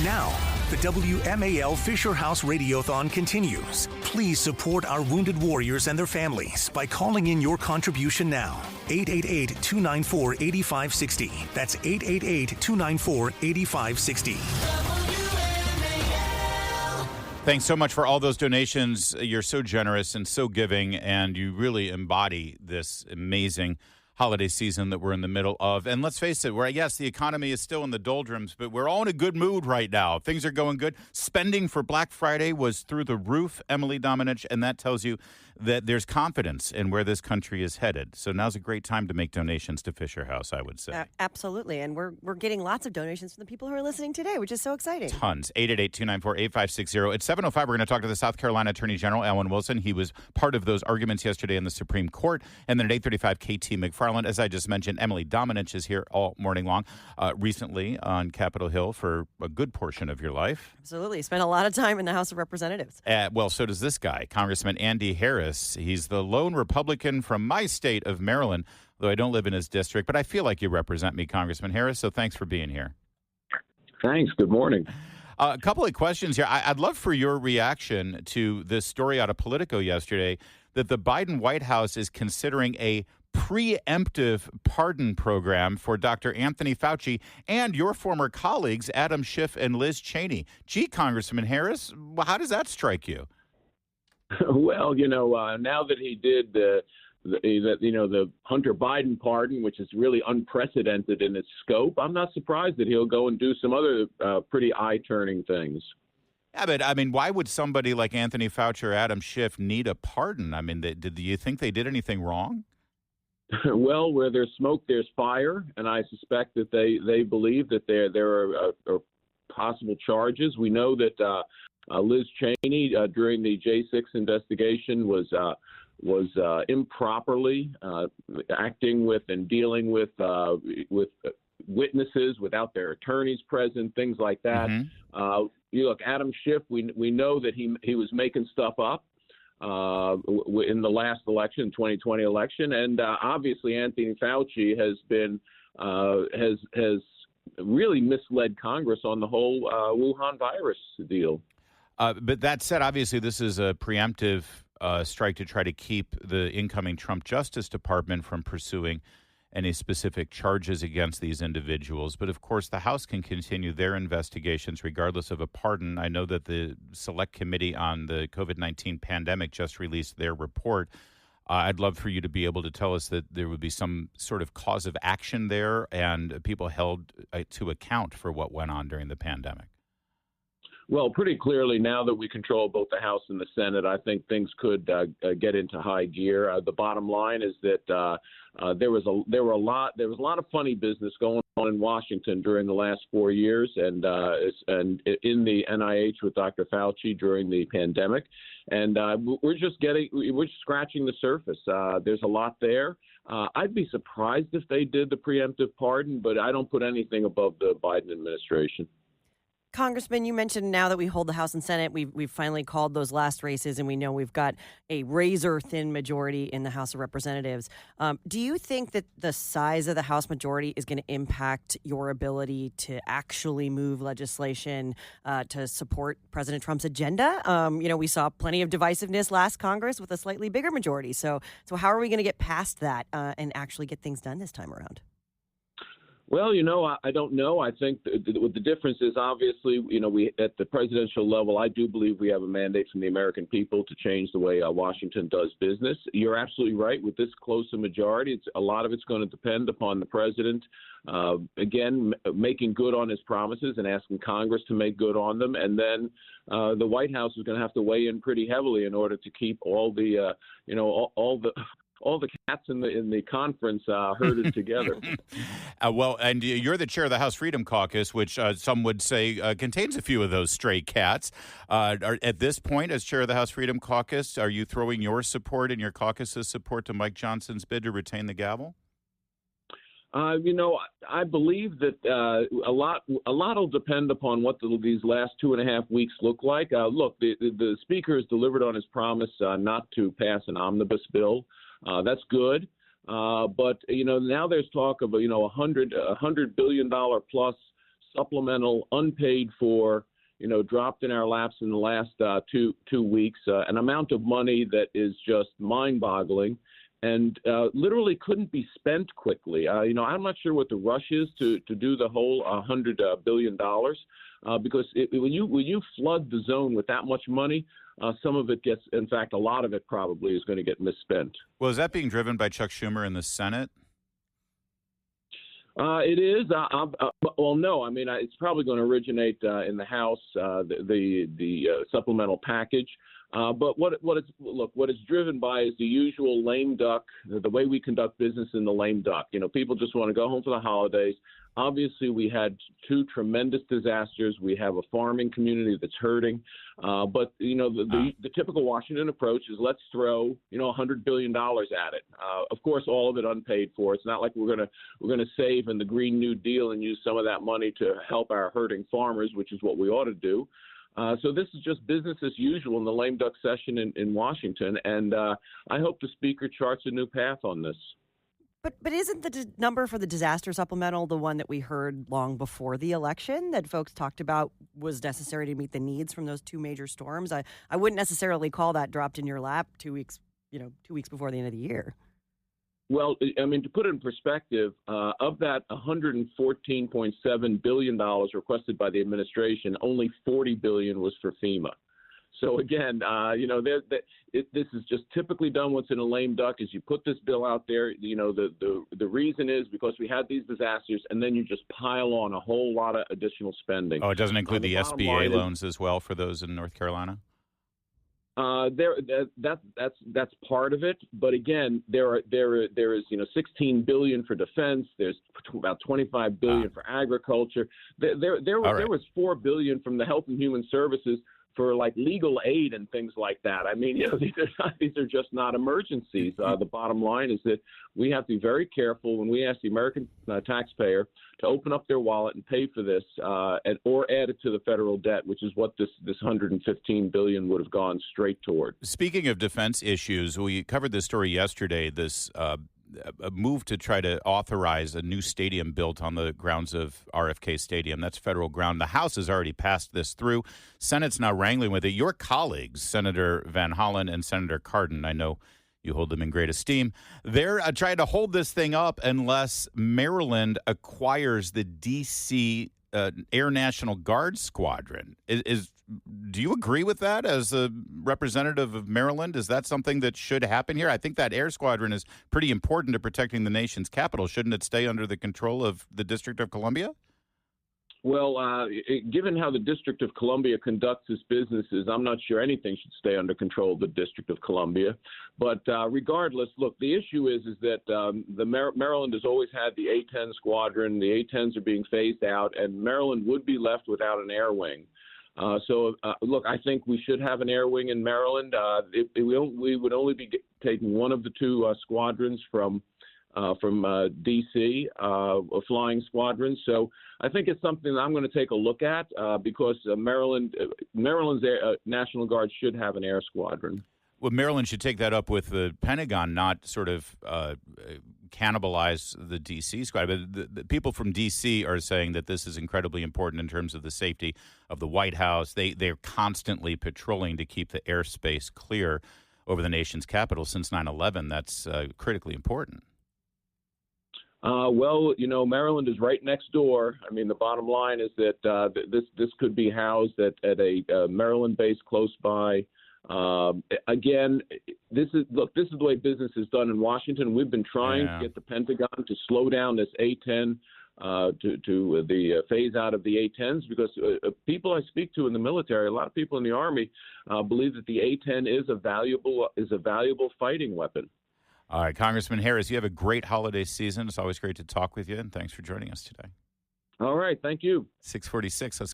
Now, the WMAL Fisher House Radiothon continues. Please support our wounded warriors and their families by calling in your contribution now. 888-294-8560. That's 888-294-8560. Thanks so much for all those donations. You're so generous and so giving, and you really embody this amazing holiday season that we're in the middle of. And let's face it, yes, the economy is still in the doldrums, but we're all in a good mood right now. Things are going good. Spending for Black Friday was through the roof, Emily Domenech, and that tells you that there's confidence in where this country is headed. So now's a great time to make donations to Fisher House, I would say. Absolutely. And we're getting lots of donations from the people who are listening today, which is so exciting. Tons. 888-294-8560. At 7:05, we're going to talk to the South Carolina Attorney General, Alan Wilson. He was part of those arguments yesterday in the Supreme Court. And then at 8:35, KT McFarland. As I just mentioned, Emily Domenech is here all morning long, recently on Capitol Hill for a good portion of your life. Absolutely. Spent a lot of time in the House of Representatives. Well, so does this guy, Congressman Andy Harris. He's the lone Republican from my state of Maryland, though I don't live in his district. But I feel like you represent me, Congressman Harris, so thanks for being here. Thanks. Good morning. A couple of questions here. I'd love for your reaction to this story out of Politico yesterday that the Biden White House is considering a preemptive pardon program for Dr. Anthony Fauci and your former colleagues, Adam Schiff and Liz Cheney. Gee, Congressman Harris, how does that strike you? Well, now that he did the Hunter Biden pardon, which is really unprecedented in its scope, I'm not surprised that he'll go and do some other pretty eye-turning things. Yeah, but why would somebody like Anthony Fauci or Adam Schiff need a pardon? Do you think they did anything wrong? Well, where there's smoke, there's fire, and I suspect that they believe that there are possible charges. We know that Liz Cheney during the J6 investigation was improperly acting with and dealing with witnesses without their attorneys present, things like that. Mm-hmm. Look, Adam Schiff, we know that he was making stuff up in the last election, 2020 election, and obviously Anthony Fauci has been has really misled Congress on the whole Wuhan virus deal. But that said, obviously this is a preemptive strike to try to keep the incoming Trump Justice Department from pursuing any specific charges against these individuals. But of course, the House can continue their investigations regardless of a pardon. I know that the Select Committee on the COVID-19 pandemic just released their report. I'd love for you to be able to tell us that there would be some sort of cause of action there and people held to account for what went on during the pandemic. Well, pretty clearly now that we control both the House and the Senate, I think things could get into high gear. The bottom line is that there was a lot of funny business going on in Washington during the last 4 years, and in the NIH with Dr. Fauci during the pandemic, and we're scratching the surface. There's a lot there. I'd be surprised if they did the preemptive pardon, but I don't put anything above the Biden administration. Congressman, you mentioned now that we hold the House and Senate, we've finally called those last races, and we know we've got a razor-thin majority in the House of Representatives. Do you think that the size of the House majority is going to impact your ability to actually move legislation to support President Trump's agenda? We saw plenty of divisiveness last Congress with a slightly bigger majority. So how are we going to get past that and actually get things done this time around? Well, I don't know. I think the difference is obviously, we at the presidential level, I do believe we have a mandate from the American people to change the way Washington does business. You're absolutely right. With this close a majority, a lot of it's going to depend upon the president, again, making good on his promises and asking Congress to make good on them. And then the White House is going to have to weigh in pretty heavily in order to keep all the cats in the conference herded together. Well, and you're the chair of the House Freedom Caucus, which some would say contains a few of those stray cats. At this point, as chair of the House Freedom Caucus, are you throwing your support and your caucus's support to Mike Johnson's bid to retain the gavel? I believe that a lot will depend upon what these last 2.5 weeks look like. Look, the speaker has delivered on his promise not to pass an omnibus bill. That's good. But, now there's talk of, $100 billion plus supplemental, unpaid for, dropped in our laps in the last 2 weeks, an amount of money that is just mind-boggling and literally couldn't be spent quickly. I'm not sure what the rush is to do the whole $100 billion because when you flood the zone with that much money, some of it gets, in fact, a lot of it probably is going to get misspent. Well, is that being driven by Chuck Schumer in the Senate? It is. Well, no. I mean, it's probably going to originate in the House, the supplemental package. But what it's driven by is the usual lame duck, the way we conduct business in the lame duck. People just want to go home for the holidays. Obviously, we had two tremendous disasters. We have a farming community that's hurting. But the typical Washington approach is let's throw $100 billion at it. Of course, all of it unpaid for. It's not like we're gonna save in the Green New Deal and use some of that money to help our hurting farmers, which is what we ought to do. So this is just business as usual in the lame duck session in Washington, and I hope the Speaker charts a new path on this. But isn't the number for the disaster supplemental the one that we heard long before the election that folks talked about was necessary to meet the needs from those two major storms? I wouldn't necessarily call that dropped in your lap 2 weeks before the end of the year. Well, I mean, to put it in perspective, of that $114.7 billion requested by the administration, only $40 billion was for FEMA. So again, this is just typically done once in a lame duck. Is you put this bill out there, the reason is because we had these disasters, and then you just pile on a whole lot of additional spending. Oh, it doesn't include the SBA loans as well for those in North Carolina? That's part of it, but again, there is $16 billion for defense. There's about $25 billion for agriculture. There was $4 billion from the Health and Human Services for like legal aid and things like that. I mean, these are just not emergencies. The bottom line is that we have to be very careful when we ask the American taxpayer to open up their wallet and pay for this, or add it to the federal debt, which is what this $115 billion would have gone straight toward. Speaking of defense issues, we covered this story yesterday. This a move to try to authorize a new stadium built on the grounds of RFK Stadium. That's federal ground. The House has already passed this through. Senate's now wrangling with it. Your colleagues, Senator Van Hollen and Senator Cardin, I know you hold them in great esteem, they're trying to hold this thing up unless Maryland acquires the D.C. Air National Guard Squadron. Do you agree with that as a representative of Maryland? Is that something that should happen here? I think that air squadron is pretty important to protecting the nation's capital. Shouldn't it stay under the control of the District of Columbia? Well, given how the District of Columbia conducts its businesses, I'm not sure anything should stay under control of the District of Columbia. But regardless, look, the issue is that Maryland has always had the A-10 squadron. The A-10s are being phased out, and Maryland would be left without an air wing. Look, I think we should have an air wing in Maryland. We would only be taking one of the two squadrons from D.C., flying squadrons. So I think it's something that I'm going to take a look at because Maryland's National Guard should have an air squadron. Well, Maryland should take that up with the Pentagon, not sort of cannibalize the D.C. squad. But the people from D.C. are saying that this is incredibly important in terms of the safety of the White House. They're constantly patrolling to keep the airspace clear over the nation's capital since 9/11. That's critically important. Well, Maryland is right next door. I mean, the bottom line is that this could be housed at a Maryland base close by. Again, this is the way business is done in Washington. We've been trying to get the Pentagon to slow down this A-10 to the phase out of the A-10s because people I speak to in the military, a lot of people in the Army, believe that the A-10 is a valuable fighting weapon. All right, Congressman Harris, you have a great holiday season. It's always great to talk with you, and thanks for joining us today. All right, thank you. 646.